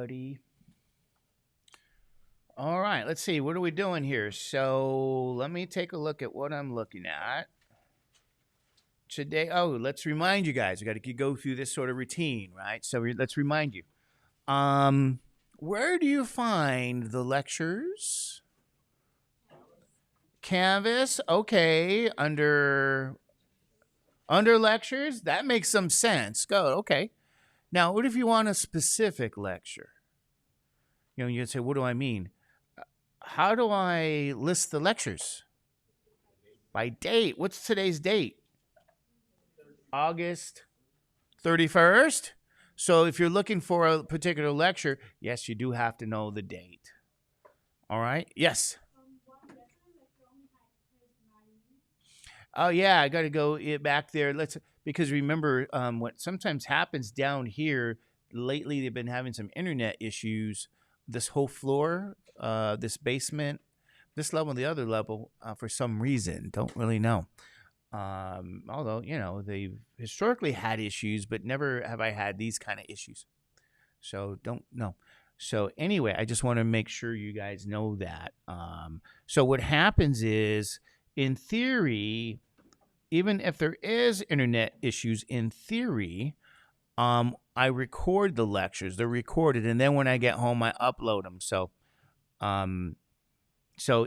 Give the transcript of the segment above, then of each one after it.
everybody. All right, let's see. What are we doing here? So let me take a look at what I'm looking at today. Oh, let's remind you guys. We got to go through this sort of routine, right? So let's remind you. Where do you find the lectures? Canvas. Okay, under lectures. That makes some sense. Go. Okay. Now, what if you want a specific lecture? You'd say, what do I mean? How do I list the lectures? By date. What's today's date? August 31st. So if you're looking for a particular lecture, yes, you do have to know the date. All right? Yes. Oh yeah, I got to go back there. Because remember what sometimes happens down here. Lately, they've been having some internet issues. This whole floor, this basement, this level, and the other level, for some reason, don't really know. Although they've historically had issues, but never have I had these kind of issues. So don't know. So anyway, I just want to make sure you guys know that. So what happens is, in theory, even if there is internet issues, in theory, I record the lectures. They're recorded, and then when I get home, I upload them. So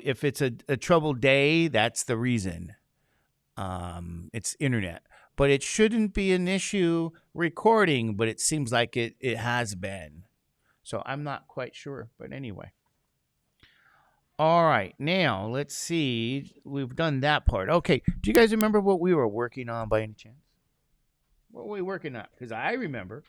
if it's a troubled day, that's the reason. It's internet, but it shouldn't be an issue recording. But it seems like it has been. So I'm not quite sure. But anyway. All right, now let's see. We've done that part. Okay, do you guys remember what we were working on by any chance? What were we working on? Because I remember.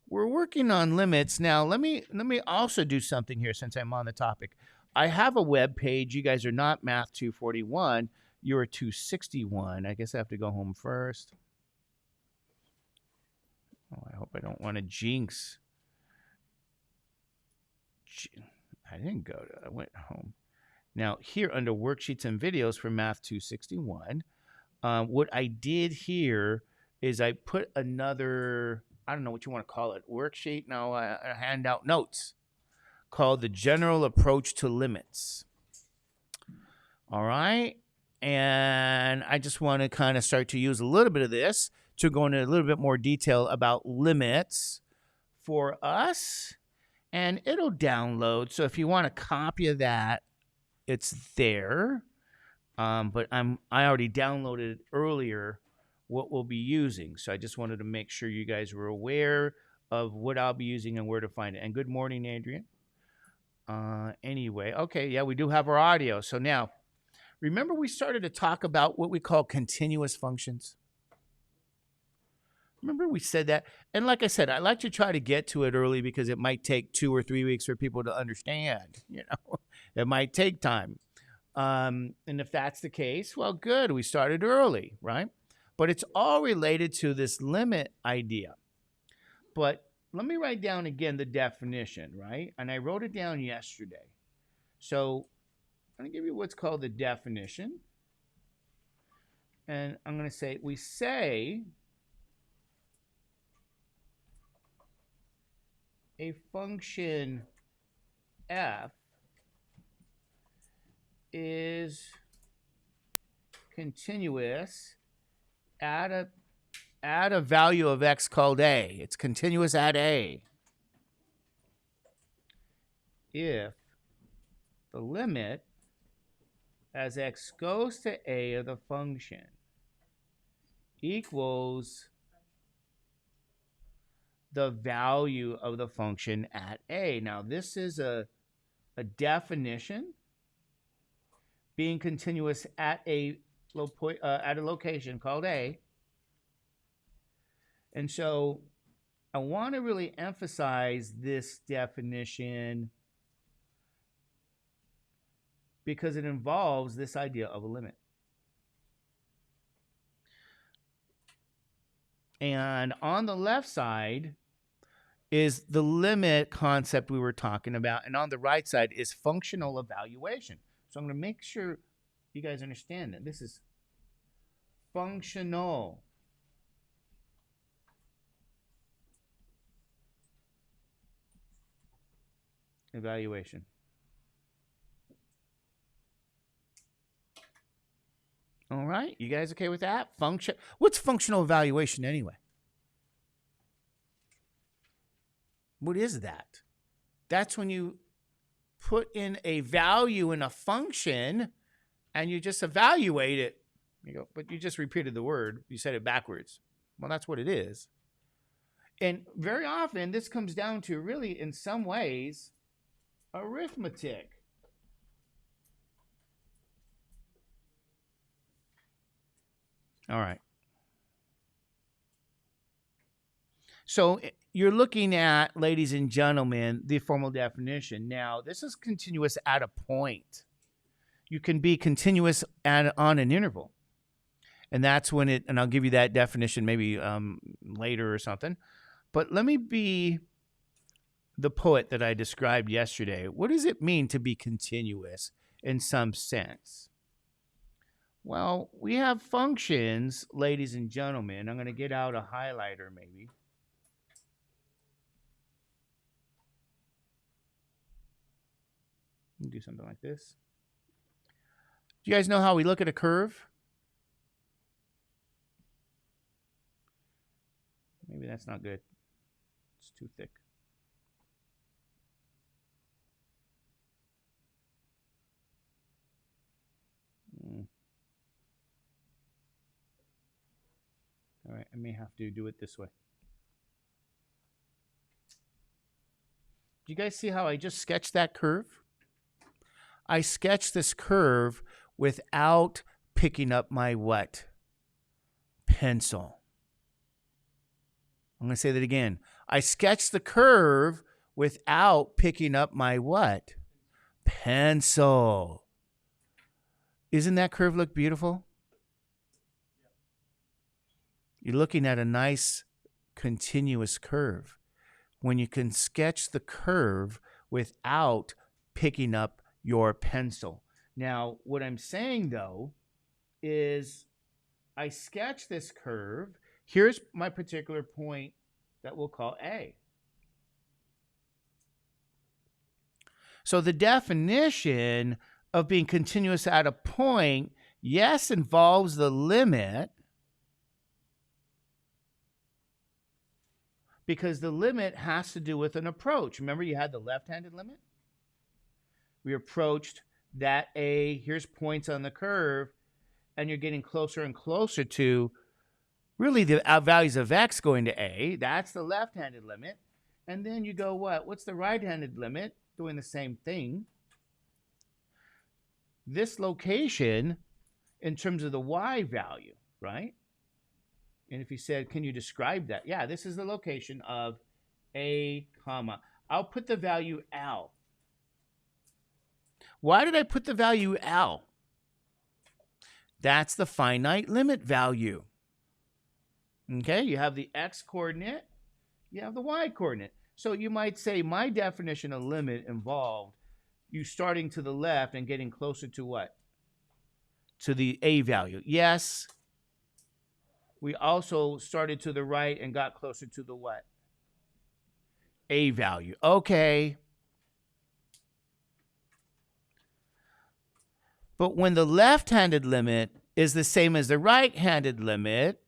We're working on limits. Now, let me also do something here since I'm on the topic. I have a web page. You guys are not Math 241. You're 261. I guess I have to go home first. Oh, I hope I don't want to jinx. I didn't go to. I went home. Now, here under worksheets and videos for Math 261, what I did here is I put another, I don't know what you want to call it, worksheet, no, a handout notes called the General Approach to Limits. All right. And I just want to kind of start to use a little bit of this to go into a little bit more detail about limits for us. And it'll download. So if you want a copy of that, it's there. But I already downloaded earlier what we'll be using. So I just wanted to make sure you guys were aware of what I'll be using and where to find it. And good morning, Adrian. Anyway, okay, yeah, we do have our audio. So now, remember we started to talk about what we call continuous functions? Remember we said that? And like I said, I like to try to get to it early because it might take 2 or 3 weeks for people to understand. It might take time. And if that's the case, well, good. We started early, right? But it's all related to this limit idea. But let me write down again the definition, right? And I wrote it down yesterday. So I'm going to give you what's called the definition. And I'm going to say, we say a function f is continuous at a value of x called a. It's continuous at a if the limit as x goes to a of the function equals the value of the function at a. Now, this is a definition. Being continuous at a location called a. And so I want to really emphasize this definition because it involves this idea of a limit. And on the left side is the limit concept we were talking about. And on the right side is functional evaluation. So I'm going to make sure you guys understand that this is functional evaluation. All right, you guys okay with that? Function. What's functional evaluation anyway? What is that? That's when you put in a value in a function and you just evaluate it. You go, but you just repeated the word. You said it backwards. Well, that's what it is. And very often this comes down to really, in some ways, arithmetic. All right. So you're looking at, ladies and gentlemen, the formal definition. Now, this is continuous at a point. You can be continuous on an interval. And that's when it, and I'll give you that definition maybe later or something. But let me be the poet that I described yesterday. What does it mean to be continuous in some sense? Well, we have functions, ladies and gentlemen. I'm going to get out a highlighter maybe. Do something like this. Do you guys know how we look at a curve? Maybe that's not good. It's too thick. All right, I may have to do it this way. Do you guys see how I just sketched that curve? I sketched this curve without picking up my what? Pencil. I'm going to say that again. I sketched the curve without picking up my what? Pencil. Isn't that curve look beautiful? You're looking at a nice continuous curve when you can sketch the curve without picking up your pencil. Now, what I'm saying though is I sketch this curve. Here's my particular point that we'll call A. So the definition of being continuous at a point, yes, involves the limit, because the limit has to do with an approach. Remember, you had the left-handed limit? We approached that A, here's points on the curve, and you're getting closer and closer to really the values of X going to A. That's the left-handed limit. And then you go what? What's the right-handed limit? Doing the same thing. This location in terms of the Y value, right? And if you said, can you describe that? Yeah, this is the location of A, comma. I'll put the value L. Why did I put the value L? That's the finite limit value. Okay, you have the X coordinate, you have the Y coordinate. So you might say my definition of limit involved you starting to the left and getting closer to what? To the A value. Yes. We also started to the right and got closer to the what? A value. Okay. But when the left-handed limit is the same as the right-handed limit,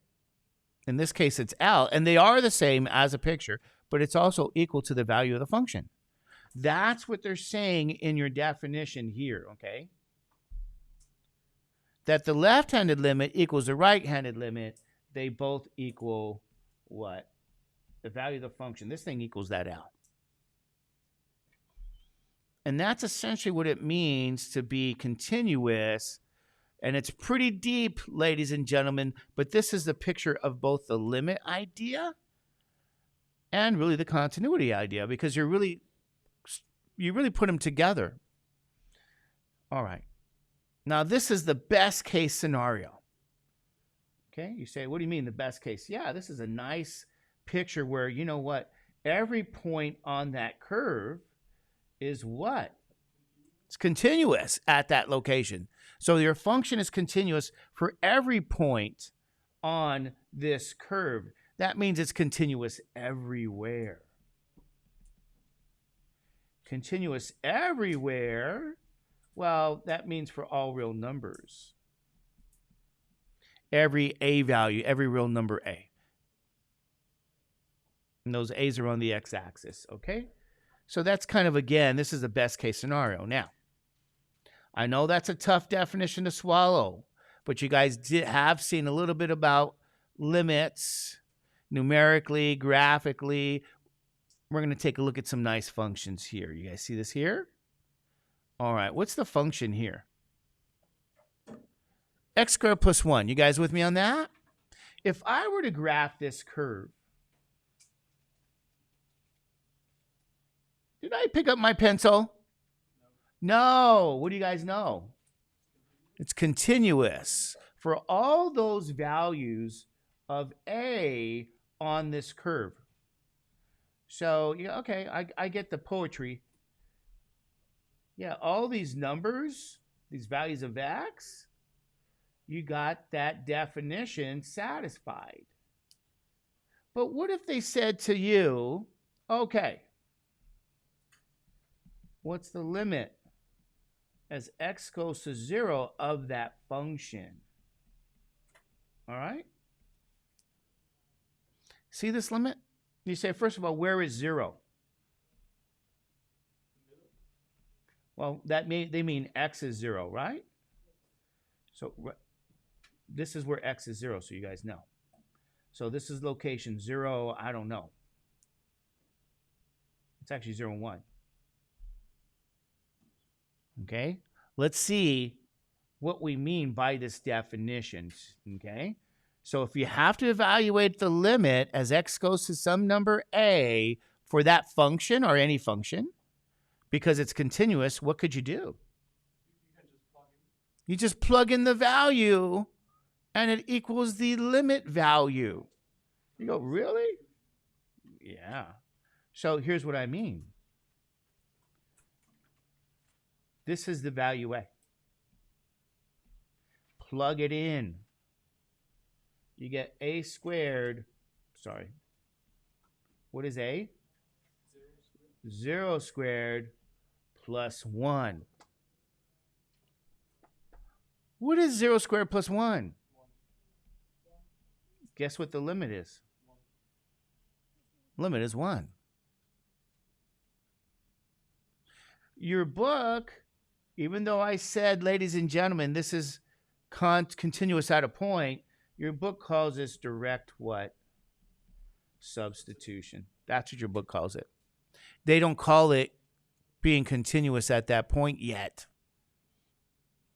in this case it's L, and they are the same as a picture, but it's also equal to the value of the function. That's what they're saying in your definition here, okay? That the left-handed limit equals the right-handed limit. They both equal what? The value of the function. This thing equals that L. And that's essentially what it means to be continuous. And it's pretty deep, ladies and gentlemen, but this is the picture of both the limit idea and really the continuity idea, because you really put them together. All right. Now, this is the best case scenario. Okay, you say, what do you mean the best case? Yeah, this is a nice picture where, you know what, every point on that curve is what? It's continuous at that location. So your function is continuous for every point on this curve. That means it's continuous everywhere. continuous everywhere. Well, that means for all real numbers. Every a value, every real number a. And those a's are on the x-axis, okay? So that's kind of, again, this is the best case scenario. Now, I know that's a tough definition to swallow, but you guys have seen a little bit about limits, numerically, graphically. We're going to take a look at some nice functions here. You guys see this here? All right, what's the function here? X squared plus 1. You guys with me on that? If I were to graph this curve, did I pick up my pencil? No. What do you guys know? It's continuous for all those values of a on this curve. So, yeah, okay, I get the poetry. Yeah, all these numbers, these values of x, you got that definition satisfied. But what if they said to you, okay, what's the limit as x goes to 0 of that function? All right? See this limit? You say, first of all, where is 0? Well, they mean x is 0, right? So this is where x is 0, so you guys know. So this is location 0, I don't know. It's actually 0 and 1. Okay? Let's see what we mean by this definition. Okay? So if you have to evaluate the limit as x goes to some number a for that function or any function, because it's continuous, what could you do? You just plug in the value and it equals the limit value. You go, really? Yeah. So here's what I mean. This is the value a. Plug it in. You get a squared. Sorry. What is a? 0 squared plus 1. What is 0 squared plus 1? Guess what the limit is? Limit is 1. Your book, even though I said, ladies and gentlemen, this is continuous at a point, your book calls this direct what? Substitution. That's what your book calls it. They don't call it being continuous at that point yet.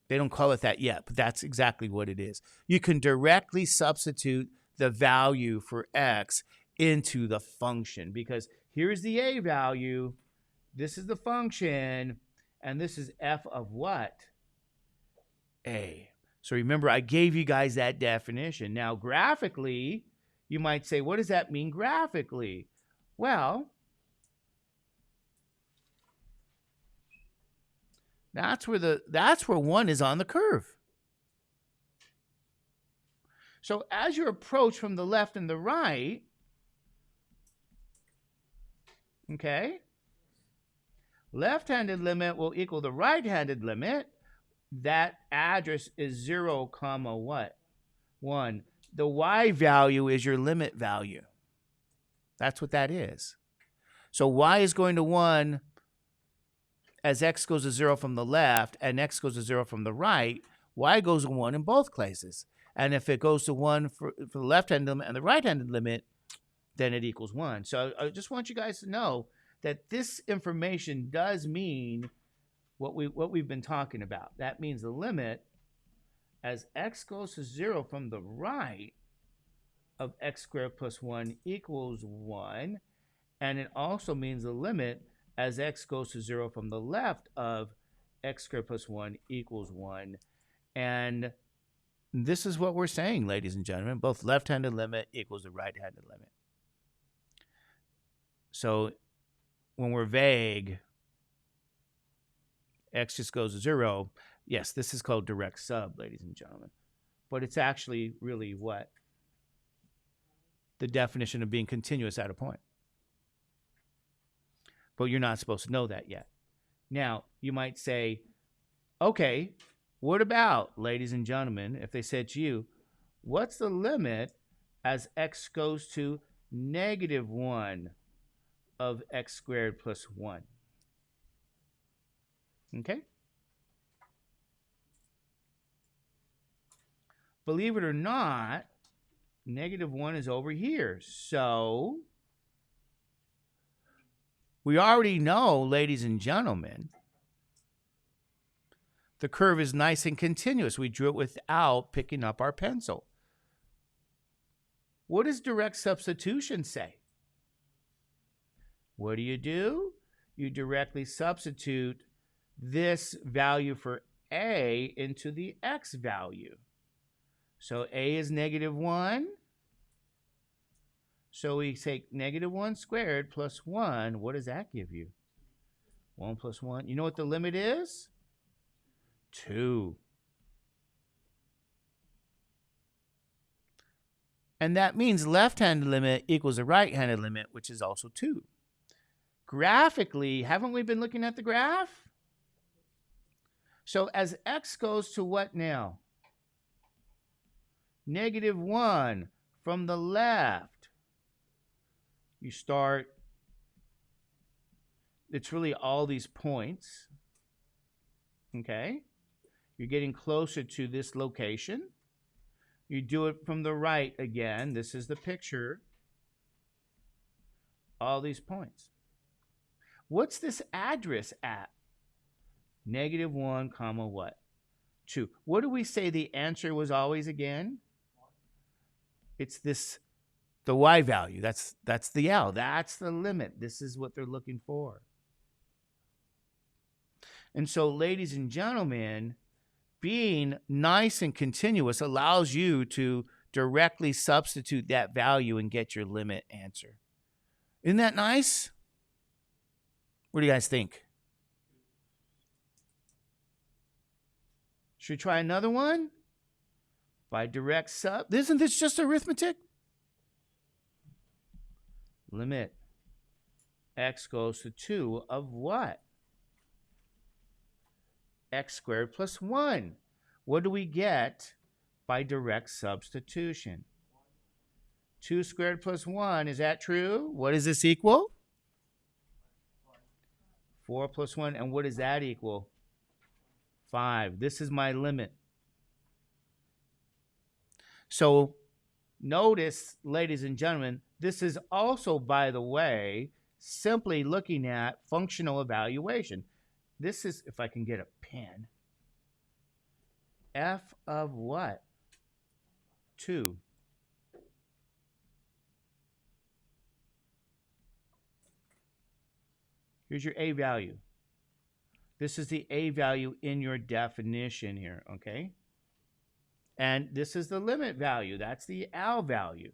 They don't call it that yet, but that's exactly what it is. You can directly substitute the value for x into the function because here's the a value, this is the function, and this is f of what? A. So remember, I gave you guys that definition. Now, graphically, you might say, what does that mean graphically? Well, that's where 1 is on the curve. So as you approach from the left and the right, okay, left-handed limit will equal the right-handed limit. That address is 0, comma what? 1. The y value is your limit value. That's what that is. So y is going to 1 as x goes to 0 from the left and x goes to 0 from the right. Y goes to 1 in both places. And if it goes to 1 for the left-handed limit and the right-handed limit, then it equals 1. So I just want you guys to know that this information does mean what we've been talking about. That means the limit as x goes to 0 from the right of x squared plus 1 equals 1. And it also means the limit as x goes to 0 from the left of x squared plus 1 equals 1. And this is what we're saying, ladies and gentlemen. Both left-handed limit equals the right-handed limit. So when we're vague, x just goes to 0. Yes, this is called direct sub, ladies and gentlemen. But it's actually really what? The definition of being continuous at a point. but you're not supposed to know that yet. Now, you might say, okay, what about, ladies and gentlemen, if they said to you, what's the limit as x goes to -1 of x squared plus 1? Okay? Believe it or not, -1 is over here. So we already know, ladies and gentlemen, the curve is nice and continuous. We drew it without picking up our pencil. What does direct substitution say? What do? You directly substitute this value for a into the x value. So a is -1. So we take -1 squared plus 1. What does that give you? 1 plus 1. You know what the limit is? 2. And that means left-handed limit equals the right-handed limit, which is also 2. Graphically, haven't we been looking at the graph? So as x goes to what now? -1 from the left. You start, it's really all these points. Okay? You're getting closer to this location. You do it from the right again. This is the picture. All these points. What's this address at? -1 comma what? 2. What do we say the answer was always again? It's this, the y value. That's the L. That's the limit. This is what they're looking for. And so, ladies and gentlemen, being nice and continuous allows you to directly substitute that value and get your limit answer. Isn't that nice? What do you guys think? Should we try another one? By direct sub. Isn't this just arithmetic? Limit x goes to 2 of what? X squared plus 1. What do we get by direct substitution? 2 squared plus 1. Is that true? What does this equal? 4 plus 1. And what does that equal? 5. This is my limit. So notice, ladies and gentlemen, this is also, by the way, simply looking at functional evaluation. This is, if I can get a pen, f of what? 2. Here's your a value. This is the a value in your definition here, okay? And this is the limit value. That's the L value.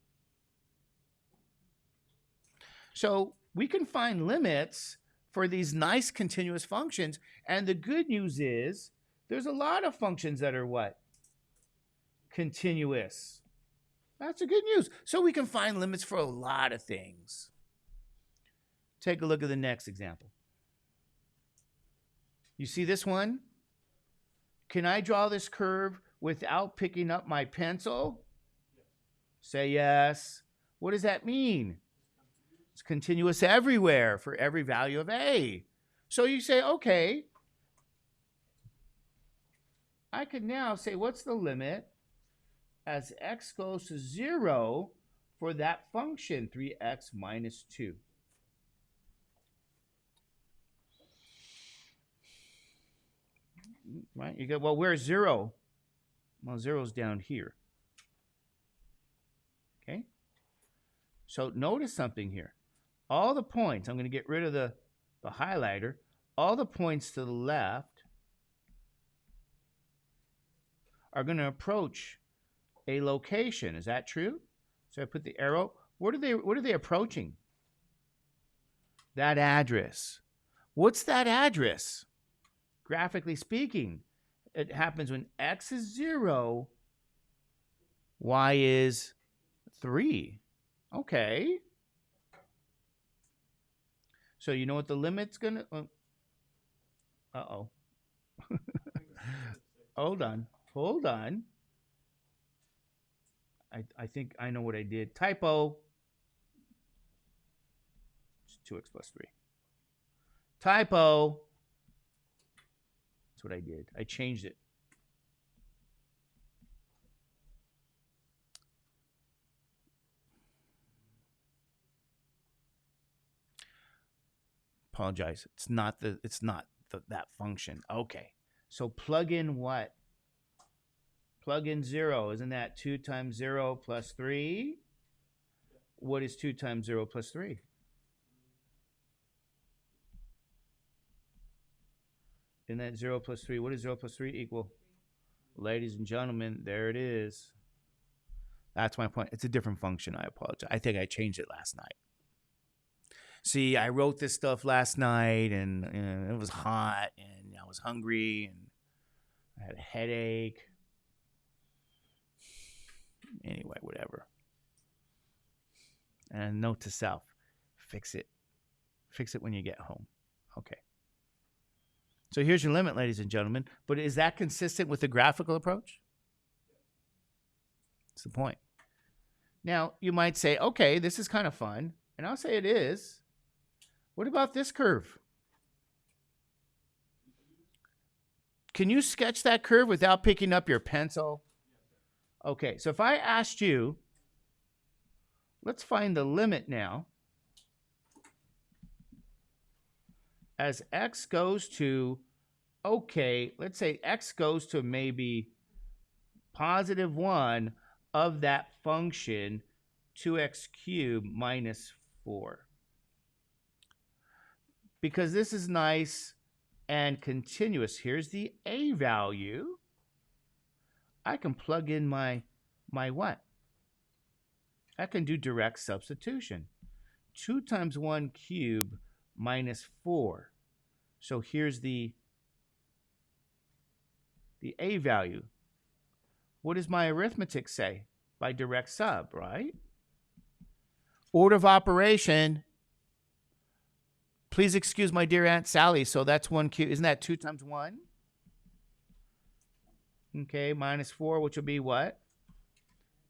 So we can find limits for these nice continuous functions. And the good news is there's a lot of functions that are what? Continuous. That's the good news. So we can find limits for a lot of things. Take a look at the next example. You see this one? Can I draw this curve without picking up my pencil? Say yes. What does that mean? It's continuous everywhere for every value of a. So you say, okay, I could now say, what's the limit as x goes to 0 for that function, 3x minus 2? Right? You go, well, where's 0? Well, 0's down here. Okay? So notice something here. All the points, I'm going to get rid of the highlighter. All the points to the left are going to approach a location. Is that true? So I put the arrow. What are they approaching? That address. What's that address? Graphically speaking, it happens when x is 0, y is 3. Okay. So you know what the limit's gonna? Uh-oh. Hold on. Hold on. I think I know what I did. Typo. It's 2x plus 3. Typo. That's what I did. I changed it. Apologize. It's not that function. Okay. So plug in what? Plug in 0. Isn't that 2 times 0 plus 3? What is 2 times 0 plus 3? Isn't that 0 plus 3? What does 0 plus 3 equal? Ladies and gentlemen, there it is. That's my point. It's a different function. I apologize. I think I changed it last night. See, I wrote this stuff last night, and it was hot, and I was hungry, and I had a headache. Anyway, whatever. And note to self, fix it. Fix it when you get home. Okay. So here's your limit, ladies and gentlemen. But is that consistent with the graphical approach? That's the point. Now, you might say, okay, this is kind of fun. And I'll say it is. What about this curve? Can you sketch that curve without picking up your pencil? Okay, so if I asked you, let's find the limit now. As x goes to, okay, let's say x goes to maybe positive 1 of that function, 2x cubed minus 4. Because this is nice and continuous. Here's the a value. I can plug in my what? I can do direct substitution. 2 times 1 cubed minus 4. So here's the a value. What does my arithmetic say? By direct sub, right? Order of operation. Please excuse my dear Aunt Sally. So that's 1 cubed. Isn't that 2 times 1? Okay, minus 4, which will be what?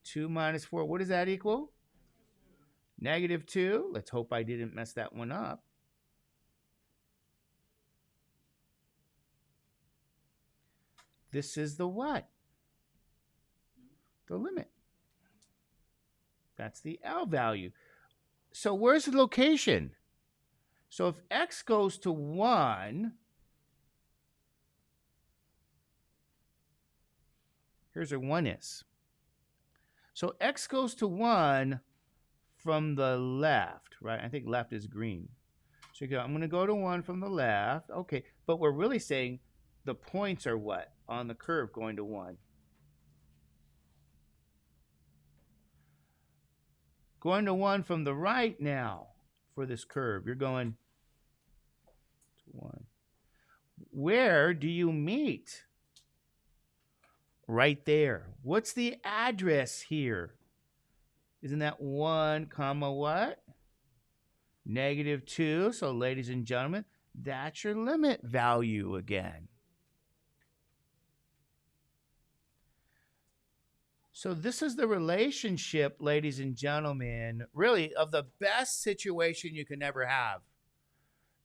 2 minus 4. What does that equal? Negative 2. Let's hope I didn't mess that one up. This is the what? The limit. That's the L value. So where's the location? So if x goes to 1, here's where 1 is. So x goes to 1 from the left, right? I think left is green. So you go, I'm going to go to 1 from the left. Okay, but we're really saying the points are what? On the curve going to 1. Going to 1 from the right now for this curve. You're going to 1. Where do you meet? Right there. What's the address here? Isn't that 1 comma what? Negative 2. So ladies and gentlemen, that's your limit value again. So this is the relationship, ladies and gentlemen, really of the best situation you can ever have.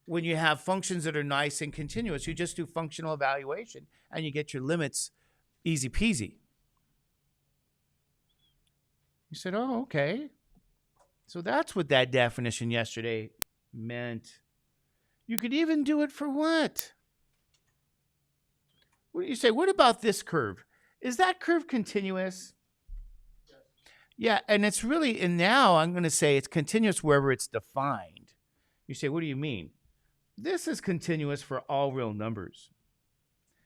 When you have functions that are nice and continuous, you just do functional evaluation and you get your limits easy peasy. You said, oh, okay. So that's what that definition yesterday meant. You could even do it for what? What do you say? What about this curve? Is that curve continuous? Yeah, and it's really, and now I'm going to say it's continuous wherever it's defined. You say, what do you mean? This is continuous for all real numbers.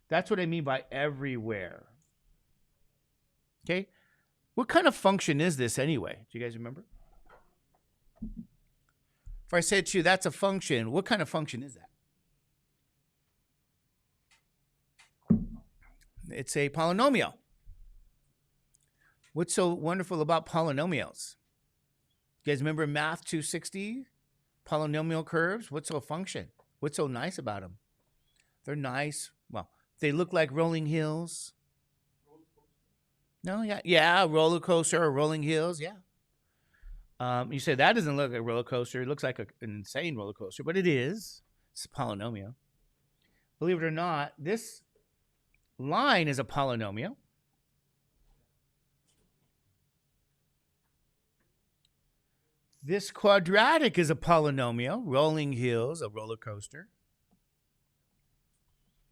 That's what I mean by everywhere. Okay? What kind of function is this anyway? Do you guys remember? If I said to you, that's a function, what kind of function is that? It's a polynomial. What's so wonderful about polynomials? You guys remember Math 260? Polynomial curves, what's a function? What's so nice about them? They're nice. Well, they look like rolling hills. No, yeah, roller coaster or rolling hills, yeah. You say that doesn't look like a roller coaster. It looks like an insane roller coaster, but it is. It's a polynomial. Believe it or not, this line is a polynomial. This quadratic is a polynomial. Rolling hills, a roller coaster.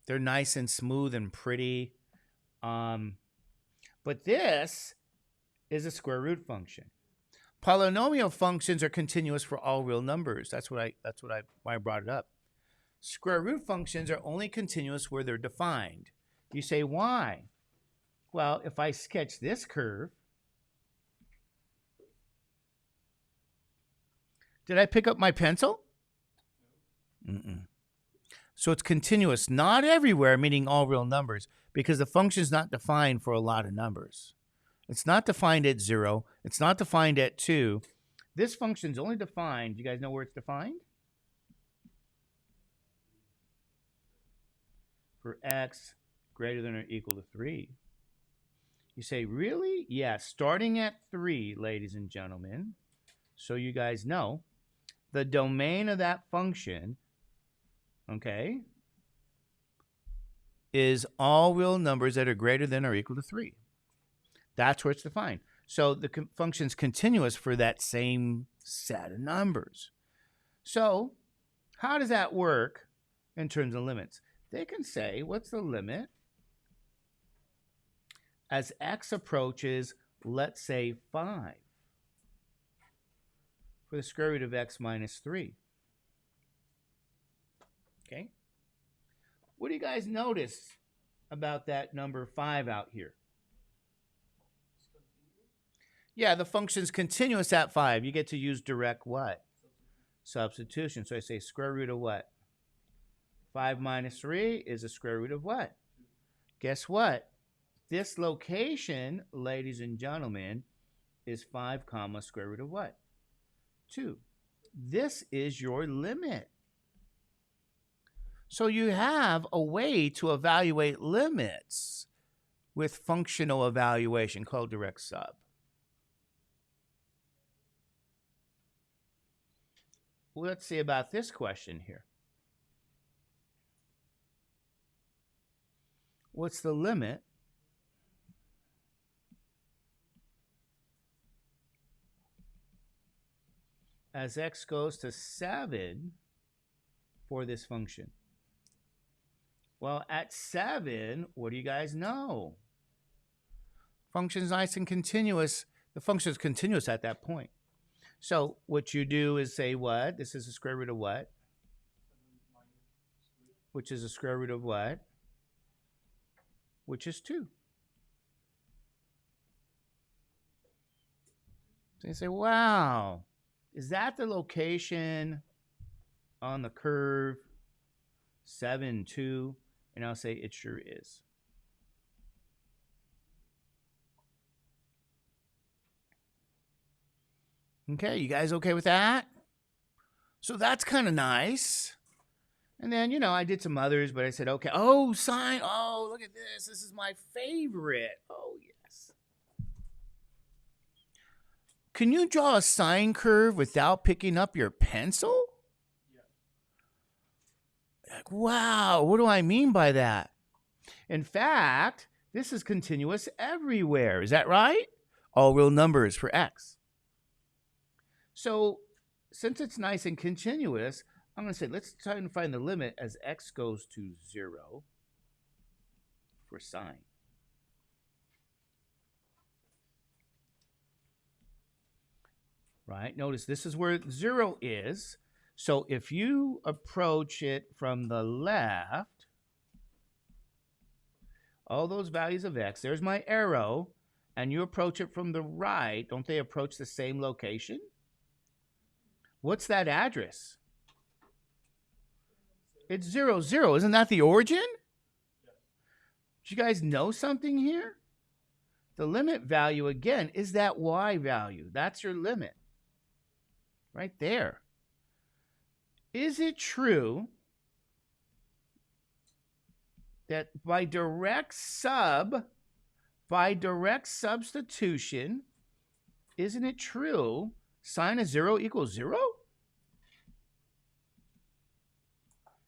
They're nice and smooth and pretty. But this is a square root function. Polynomial functions are continuous for all real numbers. That's why I brought it up. Square root functions are only continuous where they're defined. You say, why? Well, if I sketch this curve, did I pick up my pencil? So it's continuous, not everywhere, meaning all real numbers, because the function is not defined for a lot of numbers. It's not defined at 0. It's not defined at 2. This function is only defined. Do you guys know where it's defined? For x greater than or equal to 3. You say, really? Yeah, starting at 3, ladies and gentlemen, so you guys know, the domain of that function, okay, is all real numbers that are greater than or equal to 3. That's where it's defined. So the function's continuous for that same set of numbers. So how does that work in terms of limits? They can say, what's the limit as x approaches, let's say, 5 for the square root of x minus 3. Okay? What do you guys notice about that number 5 out here? Yeah, the function's continuous at 5. You get to use direct what? Substitution. So I say square root of what? 5 minus 3 is the square root of what? Guess what? This location, ladies and gentlemen, is 5 comma square root of what? 2. This is your limit. So you have a way to evaluate limits with functional evaluation called direct sub. Well, let's see about this question here. What's the limit as x goes to 7 for this function? Well, at 7, what do you guys know? Function's nice and continuous. The function is continuous at that point. So what you do is say what? This is the square root of what? Which is the square root of what? Which is 2. So you say, wow, is that the location on the curve 7, 2? And I'll say it sure is. Okay, you guys okay with that? So that's kind of nice. And then, you know, I did some others, but I said, okay, oh, sine, oh, look at this. This is my favorite. Oh, yes. Can you draw a sine curve without picking up your pencil? Yeah. Like, wow, what do I mean by that? In fact, this is continuous everywhere. Is that right? All real numbers for x. So since it's nice and continuous, I'm going to say let's try and find the limit as x goes to 0 for sine. Right? Notice this is where 0 is. So if you approach it from the left, all those values of x, there's my arrow, and you approach it from the right, don't they approach the same location? What's that address? It's 0, 0. Isn't that the origin? Do you guys know something here? The limit value, again, is that y value. That's your limit. Right there. is it true that by direct substitution, isn't it true sine of 0 equals 0?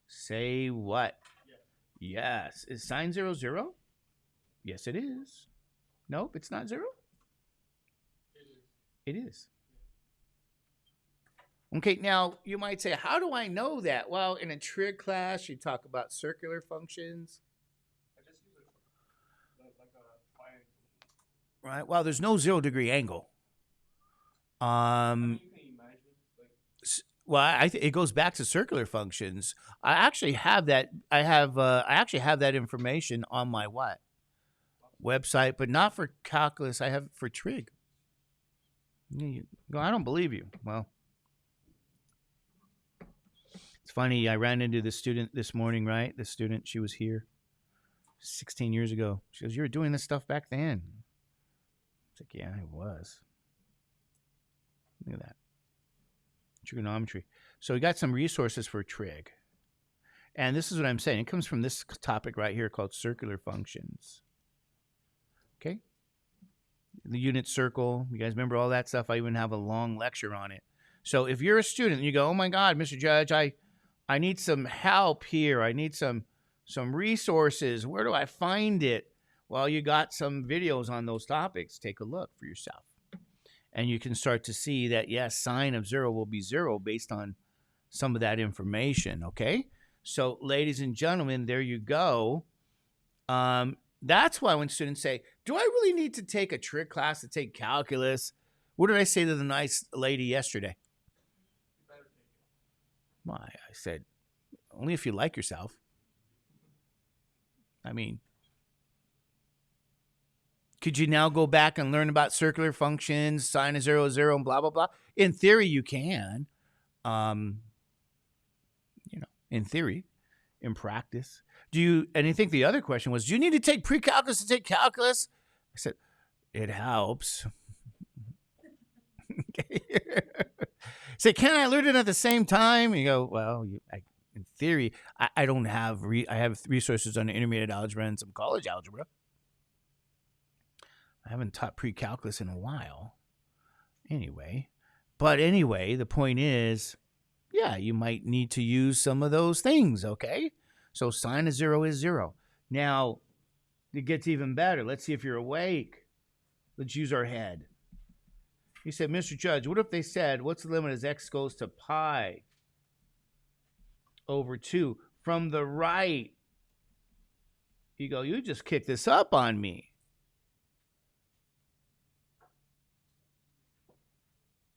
Say what? Yes. Is sine 0 0? Yes, it is. Nope, it's not 0. It is. Okay, now you might say, how do I know that? Well, in a trig class, you talk about circular functions. Right. Well, there's no 0-degree angle. Well, it goes back to circular functions. I actually have that. I actually have that information on my website, but not for calculus. I have it for trig. I don't believe you. Well, it's funny. I ran into the student this morning. Right, the student. She was here 16 years ago. She goes, "You were doing this stuff back then." It's like, yeah, I was. Look at that. Trigonometry. So we got some resources for trig. And this is what I'm saying. It comes from this topic right here called circular functions. Okay? The unit circle. You guys remember all that stuff? I even have a long lecture on it. So if you're a student and you go, oh my God, Mr. Judge, I need some help here. I need some resources. Where do I find it? Well, you got some videos on those topics. Take a look for yourself. And you can start to see that, yes, sine of 0 will be 0 based on some of that information, okay? So, ladies and gentlemen, there you go. That's why when students say, do I really need to take a trig class to take calculus? What did I say to the nice lady yesterday? Why? I said, only if you like yourself. I mean, could you now go back and learn about circular functions, sine of 0 is 0, and blah, blah, blah? In theory, you can. In theory. In practice. And I think the other question was, do you need to take pre-calculus to take calculus? I said, it helps. Say, can I learn it at the same time? You go, well, in theory, I don't have, I have resources on intermediate algebra and some college algebra. I haven't taught pre-calculus in a while. Anyway, the point is, yeah, you might need to use some of those things, okay? So sine of 0 is 0. Now, it gets even better. Let's see if you're awake. Let's use our head. He said, Mr. Judge, what if they said, what's the limit as x goes to pi over 2? From the right, you go, you just kicked this up on me.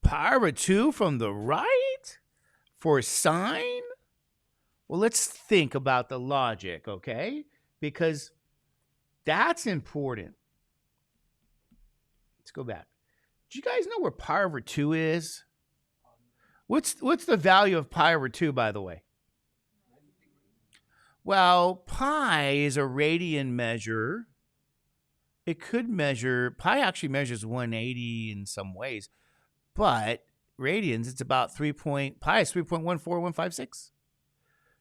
Pi over 2 from the right for sine? Well, let's think about the logic, okay? Because that's important. Let's go back. Do you guys know where pi over 2 is? What's the value of pi over 2, by the way? Well, pi is a radian measure. It could measure, pi actually measures 180 in some ways, but radians, it's about pi is 3.14156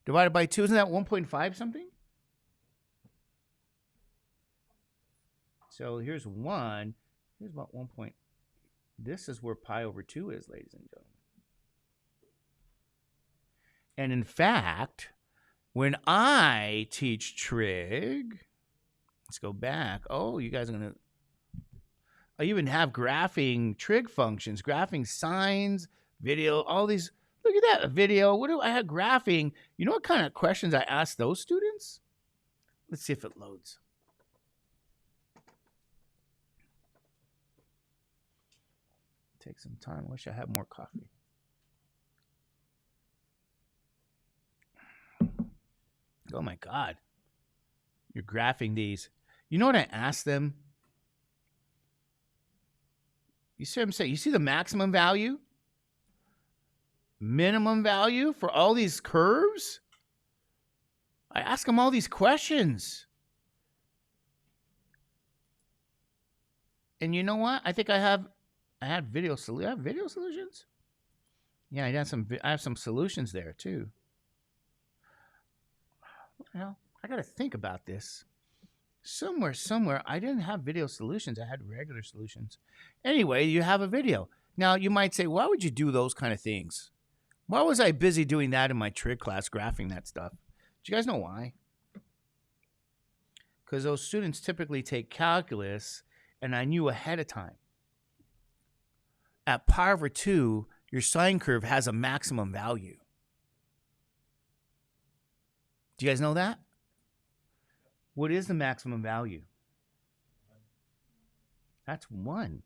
divided by 2. Isn't that 1.5 something? So here's 1. Here's about 1 point. This is where pi over 2 is, ladies and gentlemen. And in fact, when I teach trig, let's go back. Oh, you guys are going to, I even have graphing trig functions, graphing sines, video, all these. Look at that, a video. What do I have graphing? You know what kind of questions I ask those students? Let's see if it loads. Take some time. I wish I had more coffee. Oh my God. You're graphing these. You know what I asked them? You see what I'm saying? You see the maximum value? Minimum value for all these curves? I ask them all these questions. And you know what? I think I have video solutions. Yeah, I have some solutions there too. Well, I got to think about this. Somewhere, I didn't have video solutions. I had regular solutions. Anyway, you have a video. Now, you might say, why would you do those kind of things? Why was I busy doing that in my trig class, graphing that stuff? Do you guys know why? Because those students typically take calculus, and I knew ahead of time. At pi over 2, your sine curve has a maximum value. Do you guys know that? What is the maximum value? That's 1.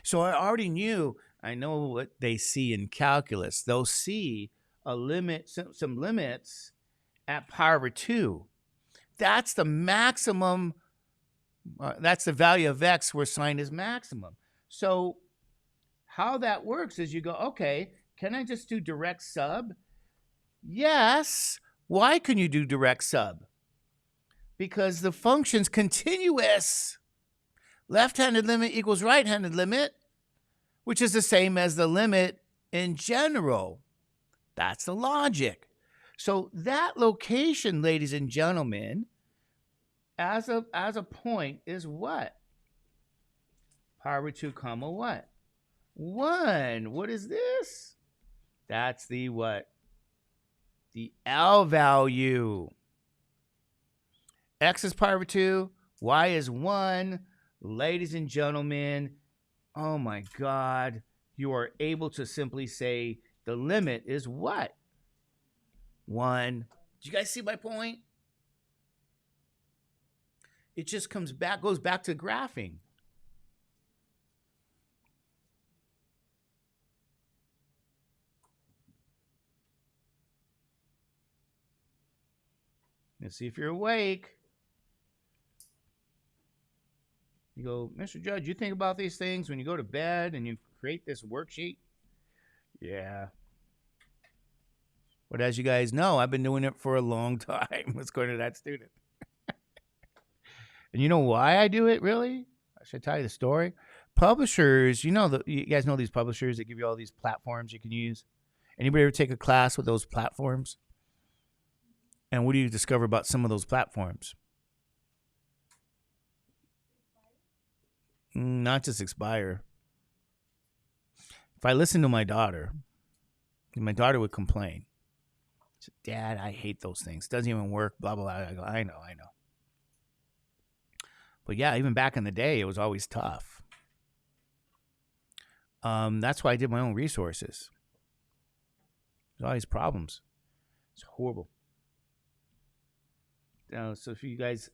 So I already knew, I know what they see in calculus. They'll see a limit, some limits at pi over 2. That's the maximum, that's the value of x where sine is maximum. So how that works is you go, okay, can I just do direct sub? Yes. Why can you do direct sub? Because the function's continuous. Left-handed limit equals right-handed limit, which is the same as the limit in general. That's the logic. So that location, ladies and gentlemen, as a point is what? Pi over 2 comma what? 1. What is this? That's the what? The L value. X is pi over 2. Y is 1. Ladies and gentlemen, oh my God, you are able to simply say the limit is what? 1. Do you guys see my point? It just goes back to graphing. Let's see if you're awake. You go, Mr. Judge, you think about these things when you go to bed and you create this worksheet? Yeah. But as you guys know, I've been doing it for a long time. Let's go to that student. And you know why I do it, really? I should tell you the story. Publishers, you guys know these publishers that give you all these platforms you can use. Anybody ever take a class with those platforms? And what do you discover about some of those platforms? Not just expire. If I listen to my daughter would complain. She said, Dad, I hate those things. Doesn't even work, blah, blah, blah. I go, I know. But yeah, even back in the day, it was always tough. That's why I did my own resources. There's always problems. It's horrible. So if you guys,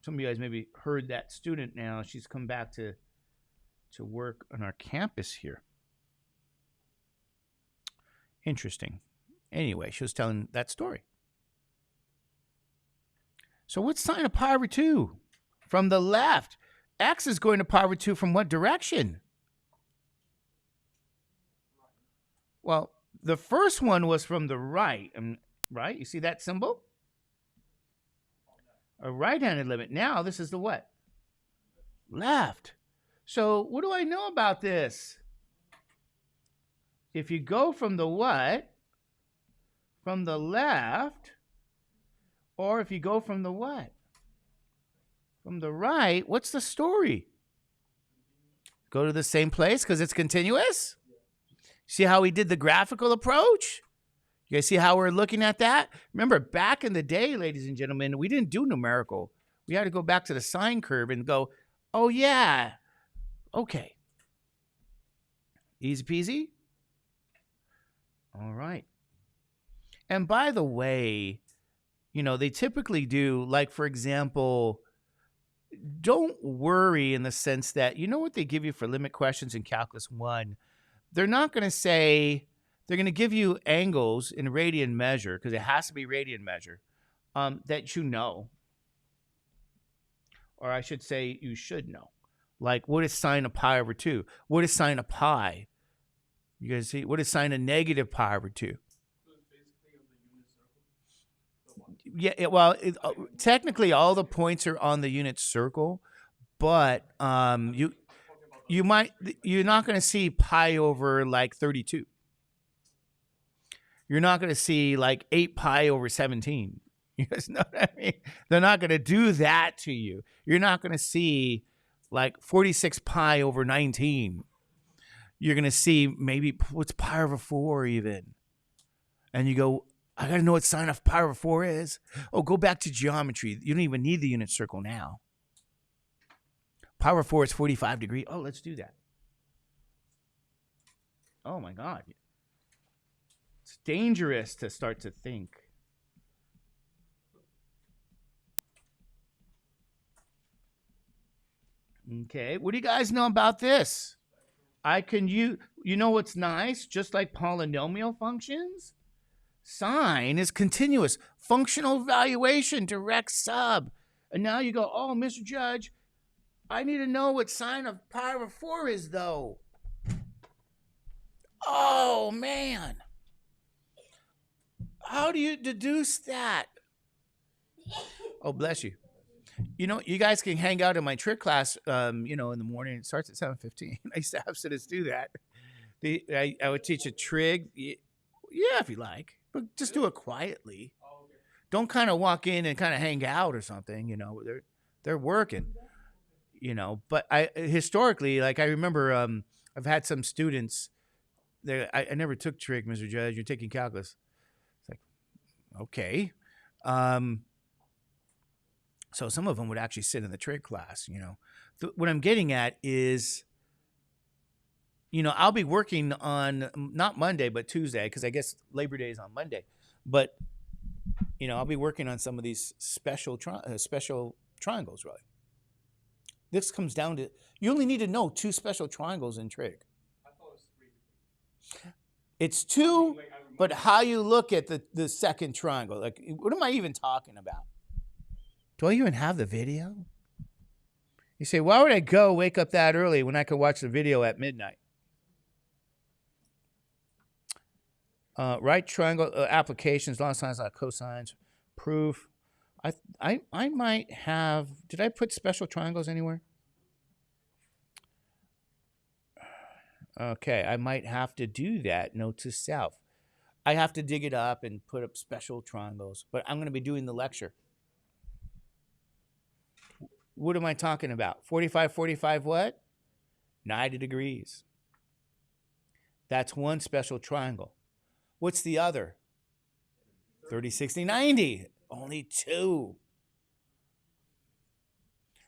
some of you guys maybe heard that student now, she's come back to work on our campus here. Interesting. Anyway, she was telling that story. So what's sine of pi over 2? From the left. X is going to pi over 2 from what direction? Well, the first one was from the right. Right? You see that symbol? A right-handed limit. Now this is the what? Left. So what do I know about this? If you go from the what? From the left. Or if you go from the what? From the right, what's the story? Go to the same place because it's continuous? See how we did the graphical approach? You guys see how we're looking at that? Remember, back in the day, ladies and gentlemen, we didn't do numerical. We had to go back to the sine curve and go, oh, yeah. Okay. Easy peasy? All right. And by the way, they typically do, like, for example, don't worry in the sense that, what they give you for limit questions in Calculus 1? They're not going to say, they're going to give you angles in radian measure, because it has to be radian measure, that you know. Or I should say you should know. Like, what is sine of pi over 2? What is sine of pi? You guys see? What is sine of negative pi over 2? Yeah, well, technically all the points are on the unit circle, but you're not going to see pi over like 32. You're not going to see like 8 pi over 17. You guys know what I mean? They're not going to do that to you. You're not going to see like 46 pi over 19. You're going to see maybe what's pi over 4 even. And you go, I got to know what sine of pi over 4 is. Oh, go back to geometry. You don't even need the unit circle now. Pi over 4 is 45 degrees. Oh, let's do that. Oh, my God. It's dangerous to start to think. Okay, what do you guys know about this? You know what's nice? Just like polynomial functions, sine is continuous. Functional valuation, direct sub. And now you go, oh, Mr. Judge, I need to know what sine of pi over 4 is, though. Oh, man. How do you deduce that? Oh, bless you. You know, you guys can hang out in my trick class, in the morning. It starts at 7:15. I used to have students do that. I would teach a trig. Yeah, if you like, but just do it quietly. Don't kind of walk in and kind of hang out or something. They're working. But I historically, like I remember, I've had some students. I never took trig, Mr. Judge. You're taking calculus. It's like, okay. So some of them would actually sit in the trig class. What I'm getting at is, I'll be working on not Monday but Tuesday, because I guess Labor Day is on Monday. But I'll be working on some of these special triangles. Really, this comes down to you only need to know 2 special triangles in trig. I thought it was 3. It's 2, but how you look at the second triangle? Like, what am I even talking about? Do I even have the video? You say, why would I wake up that early when I could watch the video at midnight? Right triangle applications, long sines, cosines, proof. I might have. Did I put special triangles anywhere? Okay, I might have to do that. Note to self. I have to dig it up and put up special triangles, but I'm going to be doing the lecture. What am I talking about? 45, 45 what? 90 degrees. That's one special triangle. What's the other? 30, 60, 90. Only 2.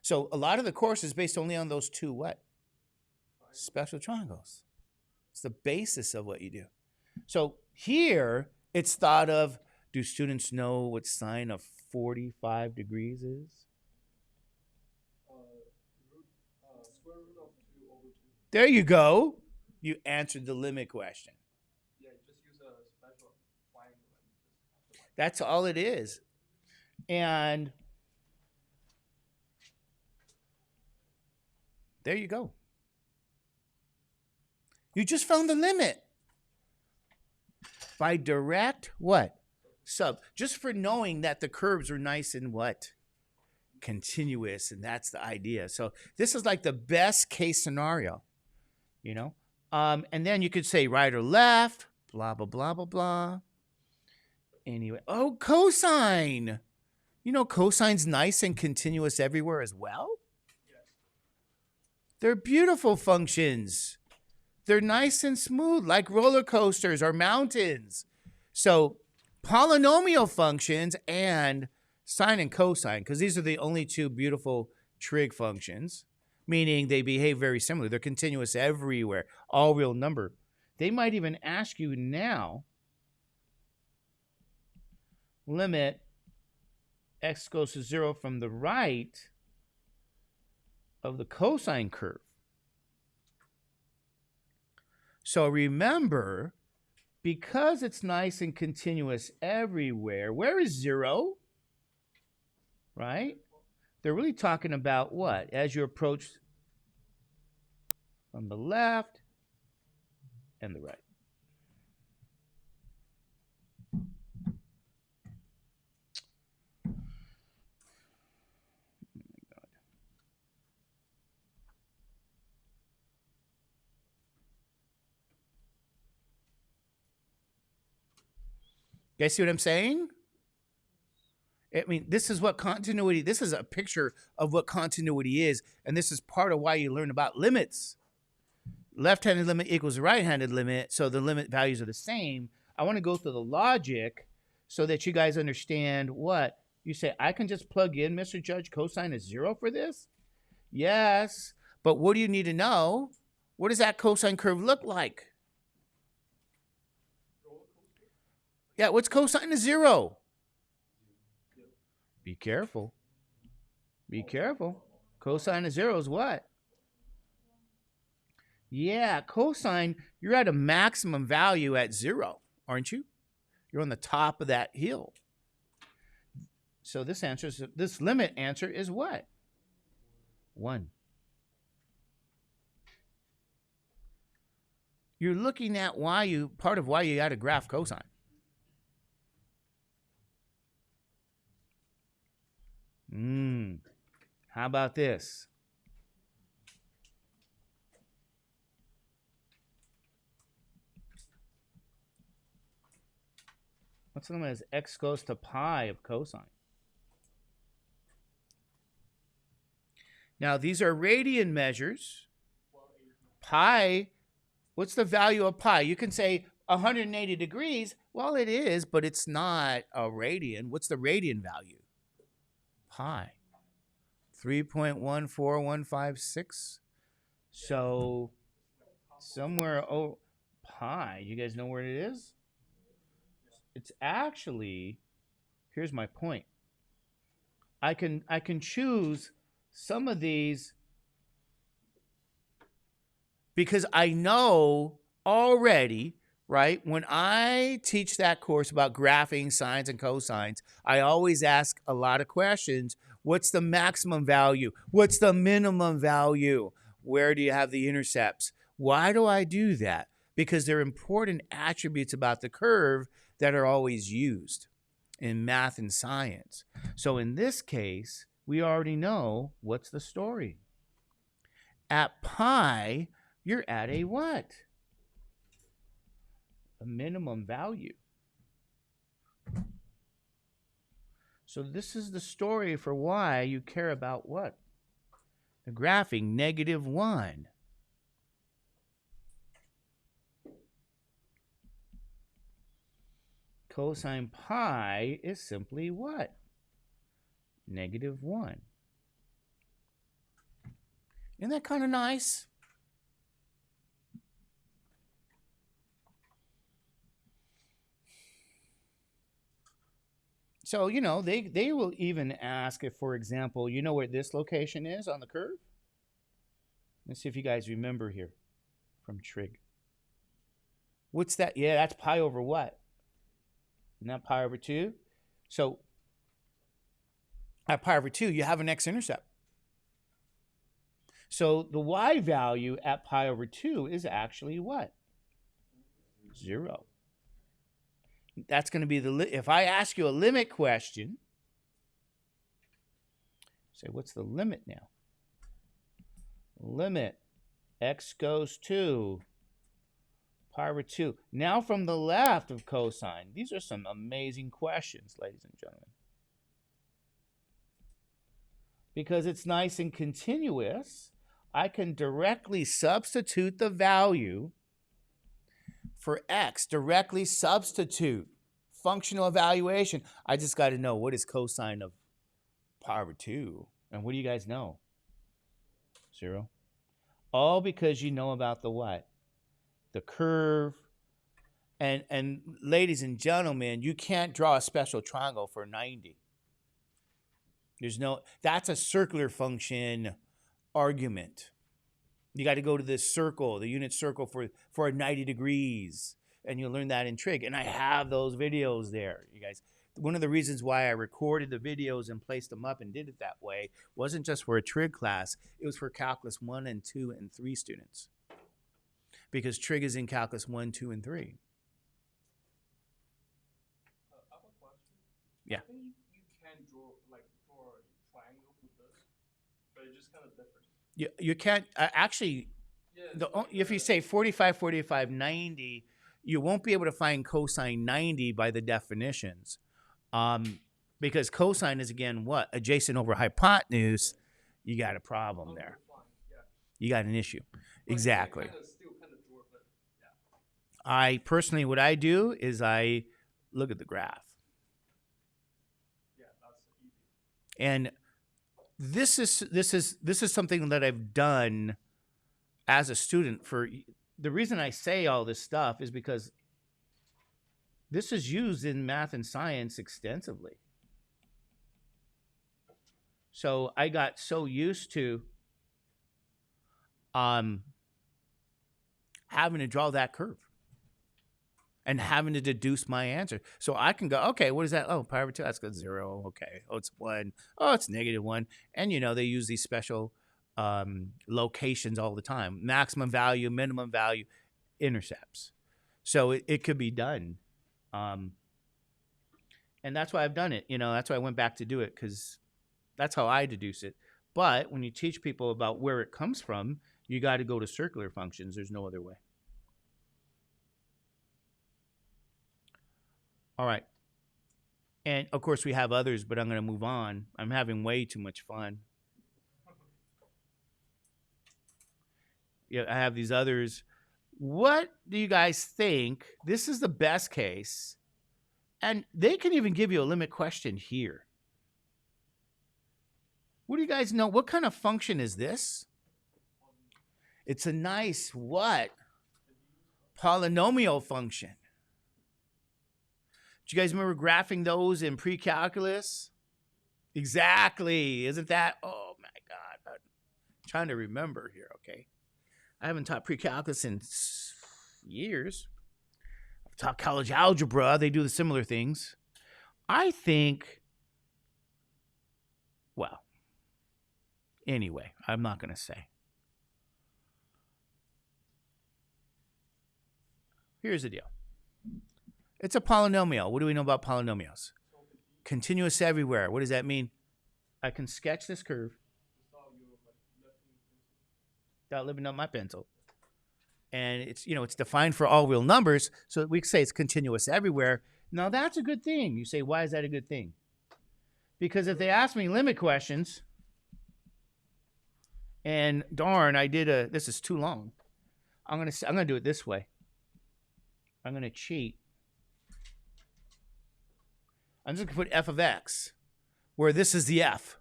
So a lot of the course is based only on those 2 what? Special triangles. It's the basis of what you do. So here it's thought of, do students know what sine of 45 degrees is? Square root of 2 over 2. There you go. You answered the limit question. Yeah, just use a special triangle. That's all it is. And there you go. You just found the limit. By direct what? Sub. Just for knowing that the curves are nice and what? Continuous, and that's the idea. So this is like the best case scenario, and then you could say right or left, blah blah blah blah blah. Anyway, cosine. Cosine's nice and continuous everywhere as well. They're beautiful functions. They're nice and smooth, like roller coasters or mountains. So polynomial functions and sine and cosine, because these are the only 2 beautiful trig functions, meaning they behave very similarly. They're continuous everywhere, all real number. They might even ask you now, limit x goes to 0 from the right of the cosine curve. So remember, because it's nice and continuous everywhere, where is 0? Right? They're really talking about what? As you approach from the left and the right. You guys see what I'm saying? I mean, this is what continuity, this is a picture of what continuity is. And this is part of why you learn about limits. Left-handed limit equals right-handed limit. So the limit values are the same. I want to go through the logic so that you guys understand what you say. I can just plug in, Mr. Judge, cosine is 0 for this? Yes. But what do you need to know? What does that cosine curve look like? Yeah, what's cosine of 0? Be careful. Be careful. Cosine of 0 is what? Yeah, cosine, you're at a maximum value at 0, aren't you? You're on the top of that hill. So this limit answer is what? 1. You're looking at part of why you got to graph cosine. How about this? What's the limit as x goes to pi of cosine? Now, these are radian measures. Pi, what's the value of pi? You can say 180 degrees. Well, it is, but it's not a radian. What's the radian value? Pi. 3.14156. So somewhere pi, you guys know where it is? It's actually, here's my point. I can choose some of these because I know already, right? When I teach that course about graphing sines and cosines, I always ask a lot of questions. What's the maximum value? What's the minimum value? Where do you have the intercepts? Why do I do that? Because they're important attributes about the curve that are always used in math and science. So in this case, we already know what's the story. At pi, you're at a what? A minimum value. So this is the story for why you care about what? The graphing, -1. Cosine pi is simply what? -1. Isn't that kind of nice? So, you know, they will even ask if, for example, you know where this location is on the curve? Let's see if you guys remember here from trig. What's that? Yeah, that's pi over what? Isn't that pi over 2? So at pi over 2, you have an x-intercept. So the y value at pi over 2 is actually what? 0. That's going to be if I ask you a limit question, say, what's the limit now? Limit x goes to pi over 2. Now from the left of cosine, these are some amazing questions, ladies and gentlemen. Because it's nice and continuous, I can directly substitute the value for x, directly substitute. Functional evaluation. I just got to know what is cosine of pi over 2. And what do you guys know? 0. All because you know about the what? The curve. And ladies and gentlemen, you can't draw a special triangle for 90. That's a circular function argument. You got to go to this circle, the unit circle for 90 degrees. And you'll learn that in trig. And I have those videos there, you guys. One of the reasons why I recorded the videos and placed them up and did it that way wasn't just for a trig class. It was for calculus 1 and 2 and 3 students. Because trig is in calculus 1, 2, and 3. I have a question. Yeah. I think you can draw a triangle with this, but it's just kind of different. You can't actually. Yeah, If you say 45, 45, 90, you won't be able to find cosine 90 by the definitions. Because cosine is, again, what? Adjacent over hypotenuse. You got a problem there. Yeah. You got an issue. But Exactly. You can still kind of draw, but yeah. I personally, what I do is I look at the graph. Yeah, that's easy. And this is something that I've done as a student. For the reason I say all this stuff is because this is used in math and science extensively. So I got so used to having to draw that curve and having to deduce my answer. So I can go, okay, what is that? Oh, pi over 2, that's good, 0. Okay. Oh, it's 1. Oh, it's -1. And, they use these special locations all the time. Maximum value, minimum value, intercepts. So it could be done. And that's why I've done it. That's why I went back to do it, because that's how I deduce it. But when you teach people about where it comes from, you got to go to circular functions. There's no other way. All right. And, of course, we have others, but I'm going to move on. I'm having way too much fun. Yeah, I have these others. What do you guys think? This is the best case. And they can even give you a limit question here. What do you guys know? What kind of function is this? It's a nice what? Polynomial function. Do you guys remember graphing those in pre-calculus? Exactly. Isn't that? Oh, my God. I'm trying to remember here, okay? I haven't taught pre-calculus in years. I've taught college algebra. They do the similar things. I think, well, anyway, I'm not going to say. Here's the deal. It's a polynomial. What do we know about polynomials? Continuous everywhere. What does that mean? I can sketch this curve without lifting up my pencil. And it's defined for all real numbers, so we can say it's continuous everywhere. Now, that's a good thing. You say, why is that a good thing? Because if they ask me limit questions, and darn, this is too long. I'm gonna do it this way. I'm gonna cheat. I'm just gonna put f of x, where this is the f.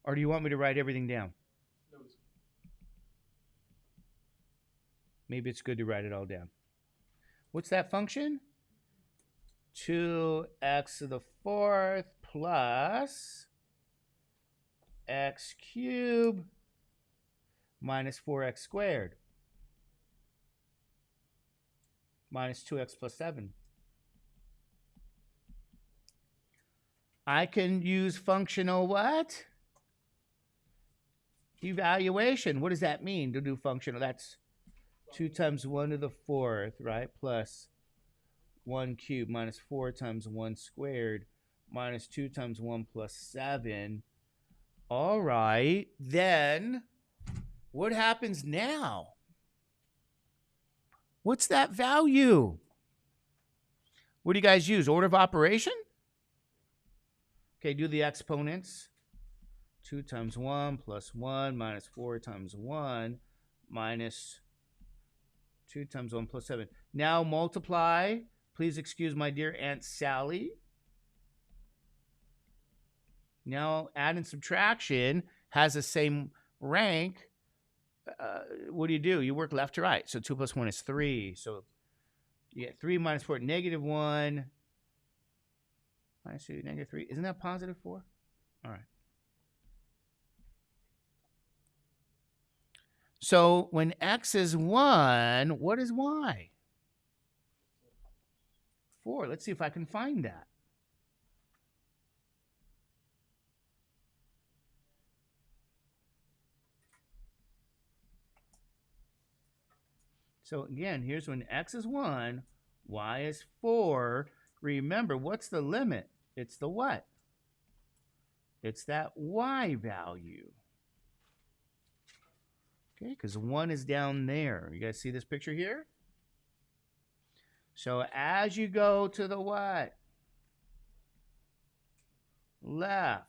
Or do you want me to write everything down? No. Maybe it's good to write it all down. What's that function? 2x to the 4th plus x cubed minus 4x squared minus 2x plus 7. I can use functional what? Evaluation. What does that mean to do functional? That's 2 times 1 to the 4th, right? Plus 1 cubed minus 4 times 1 squared minus 2 times 1 plus 7. All right. Then what happens now? What's that value? What do you guys use? Order of operation? Okay, do the exponents. 2 times 1 plus 1 minus 4 times 1 minus 2 times 1 plus 7. Now multiply. Please excuse my dear Aunt Sally. Now add and subtraction has the same rank. What do? You work left to right. So 2 plus 1 is 3. So you get 3 minus 4, -1. Minus 2, -3. Isn't that positive 4? All right. So when x is 1, what is y? 4. Let's see if I can find that. So again, here's when x is 1, y is 4. Remember, what's the limit? It's the what? It's that y value. Okay, because 1 is down there. You guys see this picture here? So as you go to the what? Left.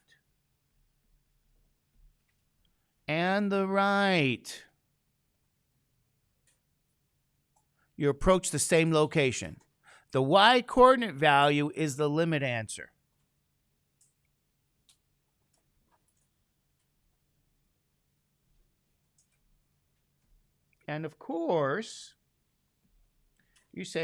And the right, you approach the same location. The y coordinate value is the limit answer. And of course, you say,